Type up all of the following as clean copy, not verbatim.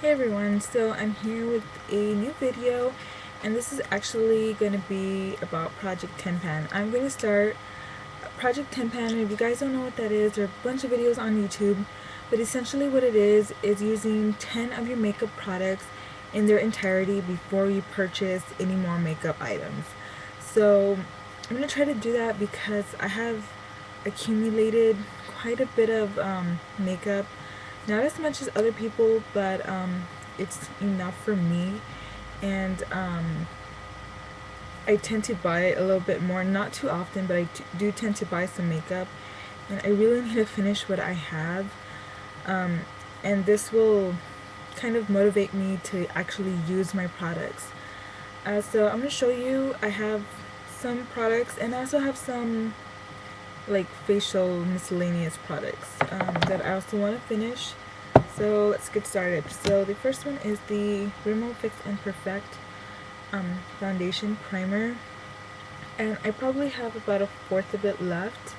Hey everyone, so I'm here with a new video, and this is actually going to be about Project 10 Pan. I'm going to start Project 10 Pan, and if you guys don't know what that is, there are a bunch of videos on YouTube, but essentially what it is using 10 of your makeup products in their entirety before you purchase any more makeup items. So I'm going to try to do that because I have accumulated quite a bit of makeup, not as much as other people, but it's enough for me. And I tend to buy a little bit more, not too often, but I do tend to buy some makeup, and I really need to finish what I have. um, and this will kind of motivate me to actually use my products. So I'm going to show you, I have some products, and I also have some like facial miscellaneous products that I also want to finish. So let's get started. So the first one is the Rimmel Fix and Perfect foundation primer, and I probably have about a fourth of it left.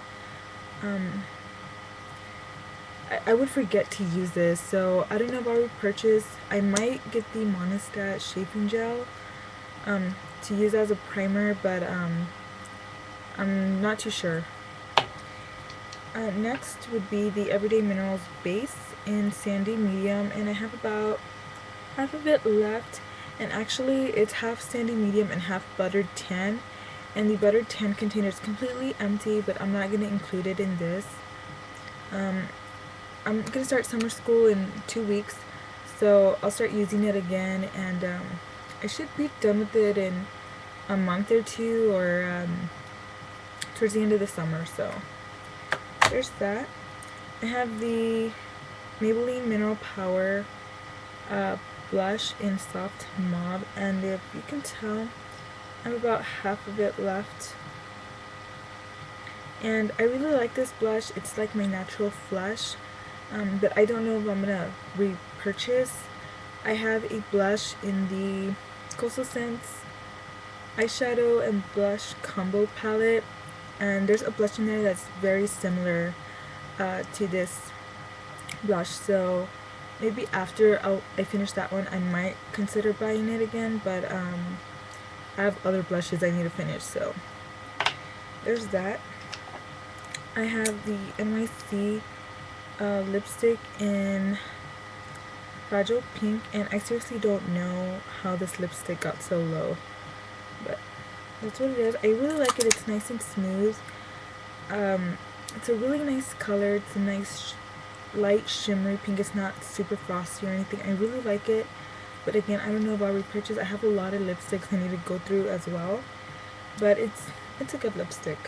I would forget to use this, so I don't know if I'll repurchase. I might get the Monistat shaving gel to use as a primer, but I'm not too sure. Next would be the Everyday Minerals base in sandy medium, and I have about half of it left, and actually it's half sandy medium and half buttered tan, and the buttered tan container is completely empty, but I'm not going to include it in this. I'm going to start summer school in 2 weeks, so I'll start using it again, and I should be done with it in a month or two, or towards the end of the summer. So there's that. I have the Maybelline Mineral Power blush in soft mauve, and if you can tell, I have about half of it left. And I really like this blush. It's like my natural flush, but I don't know if I'm gonna repurchase. I have a blush in the Coastal Scents eyeshadow and blush combo palette, and there's a blush in there that's very similar to this blush, so maybe after I finish that one I might consider buying it again, but I have other blushes I need to finish, so there's that. I have the NYC lipstick in Fragile Pink, and I seriously don't know how this lipstick got so low, but that's what it is. I really like it. It's nice and smooth. It's a really nice color. It's a nice light shimmery pink. It's not super frosty or anything. I really like it, but again, I don't know if I'll repurchase. I have a lot of lipsticks I need to go through as well, but it's a good lipstick.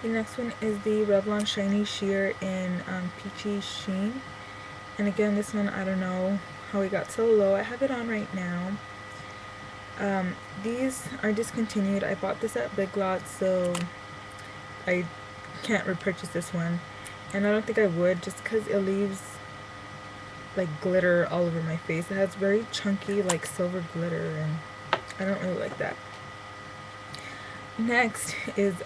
The next one is the Revlon Shiny Sheer in Peachy Sheen, and again, this one I don't know how it got so low. I have it on right now. These are discontinued. I bought this at Big Lots, so I can't repurchase this one, and I don't think I would, just because it leaves like glitter all over my face. It has very chunky like silver glitter, and I don't really like that. Next is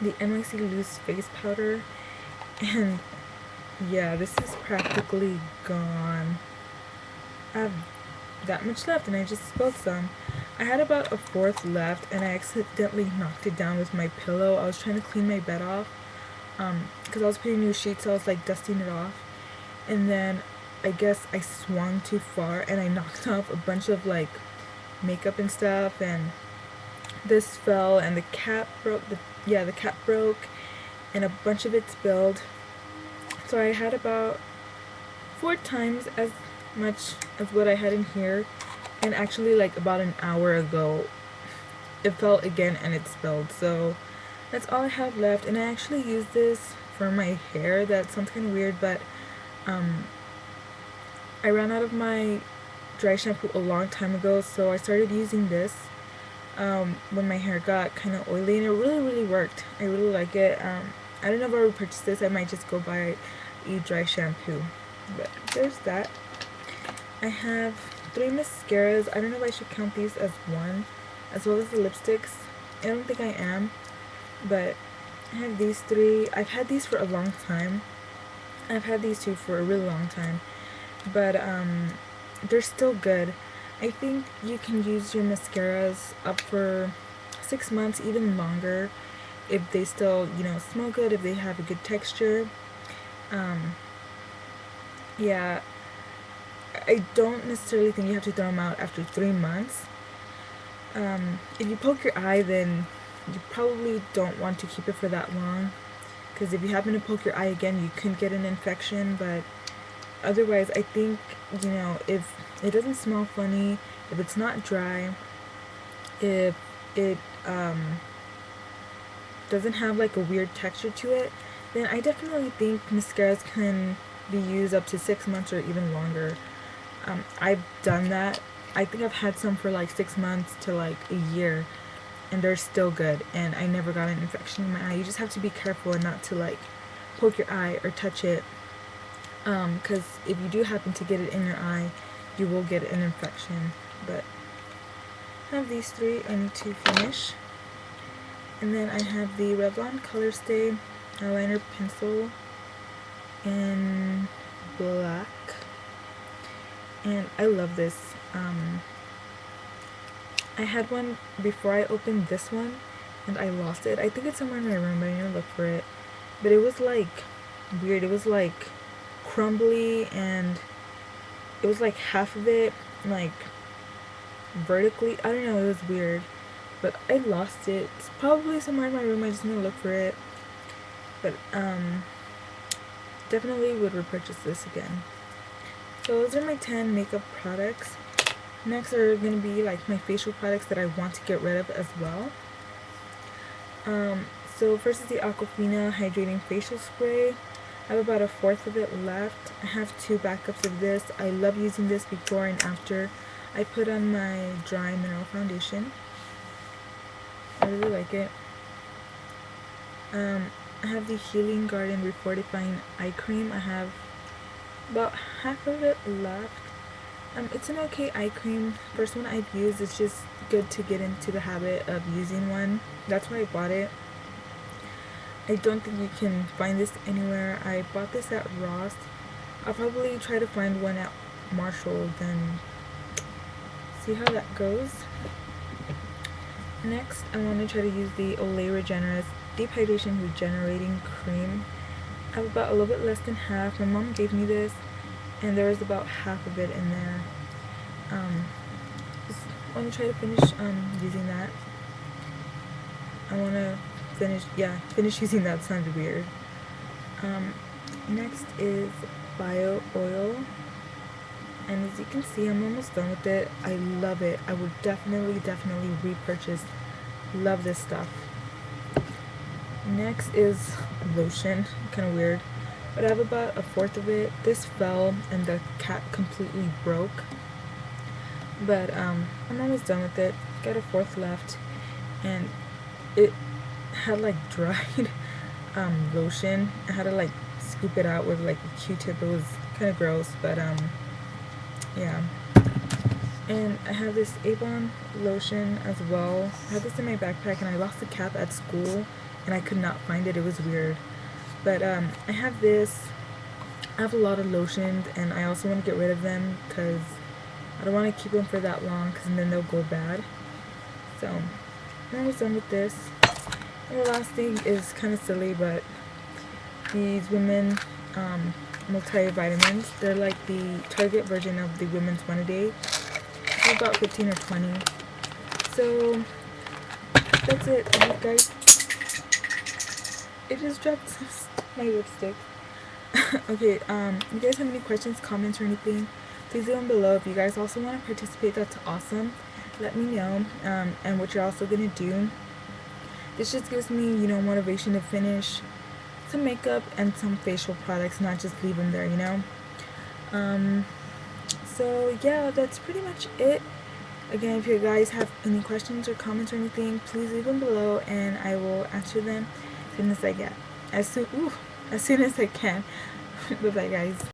the NYC Loose Face Powder, and yeah, this is practically gone. I have that much left, and I just spilled some. I had about a fourth left, and I accidentally knocked it down with my pillow. I was trying to clean my bed off because I was putting new sheets, so I was like dusting it off, and then I guess I swung too far and I knocked off a bunch of like makeup and stuff, and this fell, and the cap broke. The cap broke, and a bunch of it spilled. So I had about 4 times as much as what I had in here, and actually like about an hour ago it fell again and it spilled. So that's all I have left, and I actually use this for my hair. That sounds kind of weird, but I ran out of my dry shampoo a long time ago, so I started using this when my hair got kind of oily, and it really worked. I really like it. I don't know if I'll repurchase this. I might just go buy a dry shampoo, but there's that. I have 3 mascaras. I don't know if I should count these as one, as well as the lipsticks. I don't think I am, but I have these 3. I've had these for a long time. I've had these 2 for a really long time. but they're still good. I think you can use your mascaras up for 6 months, even longer, if they still, you know, smell good, if they have a good texture. Yeah, I don't necessarily think you have to throw them out after 3 months. If you poke your eye, then you probably don't want to keep it for that long, because if you happen to poke your eye again, you could get an infection. But otherwise, I think, you know, if it doesn't smell funny, if it's not dry, if it doesn't have like a weird texture to it, then I definitely think mascaras can be used up to 6 months or even longer. I've done that. I think I've had some for like 6 months to like a year, and they're still good, and I never got an infection in my eye. You just have to be careful and not to like poke your eye or touch it, because if you do happen to get it in your eye, you will get an infection. But I have these three I need to finish. And then I have the Revlon Color Stay eyeliner pencil in black, and I love this. I had one before I opened this one, and I lost it. I think it's somewhere in my room, but I need to look for it. But it was like weird. It was like crumbly, and it was like half of it like vertically. I don't know, it was weird. But I lost it. It's probably somewhere in my room. I just need to look for it. But definitely would repurchase this again. So those are my 10 makeup products. Next are going to be like my facial products that I want to get rid of as well. So first is the Aquafina Hydrating Facial Spray. I have about 1/4 of it left. I have 2 backups of this. I love using this before and after I put on my dry mineral foundation. I really like it. I have the Healing Garden Refortifying Eye Cream. I have about half of it left. It's an okay eye cream. First one I've used. It's just good to get into the habit of using one. That's why I bought it. I don't think you can find this anywhere. I bought this at Ross. I'll probably try to find one at Marshall, then see how that goes. Next, I want to try to use the Olay Regenerist Deep Hydration Regenerating Cream. I have about a little bit less than half. My mom gave me this, and there was about half of it in there. Just want to try to finish using that. I want to finish using that. Sounds weird. Next is Bio Oil, and as you can see, I'm almost done with it. I love it. I would definitely repurchase. Love this stuff. Next is lotion. Kind of weird, but I have about 1/4 of it. This fell and the cap completely broke, but I'm almost done with it. Got 1/4 left, and it had like dried lotion. I had to like scoop it out with like a Q-tip. It was kind of gross, but yeah. And I have this Avon lotion as well. I had this in my backpack, and I lost the cap at school, and I could not find it. It was weird. But I have this. I have a lot of lotions, and I also want to get rid of them because I don't want to keep them for that long, because then they'll go bad. So I'm almost done with this. And the last thing is kind of silly, but these women multivitamins. They're like the Target version of the Women's One A Day. They're about 15 or 20. So that's it, guys. It just dropped my lipstick. Okay, you guys have any questions, comments, or anything, please leave them below. If you guys also want to participate, that's awesome. Let me know, and what you're also gonna do. This just gives me, you know, motivation to finish some makeup and some facial products, not just leave them there, you know. So yeah, that's pretty much it. Again, if you guys have any questions or comments or anything, please leave them below, and I will answer them as soon as I can. As soon as I can. Bye bye, guys.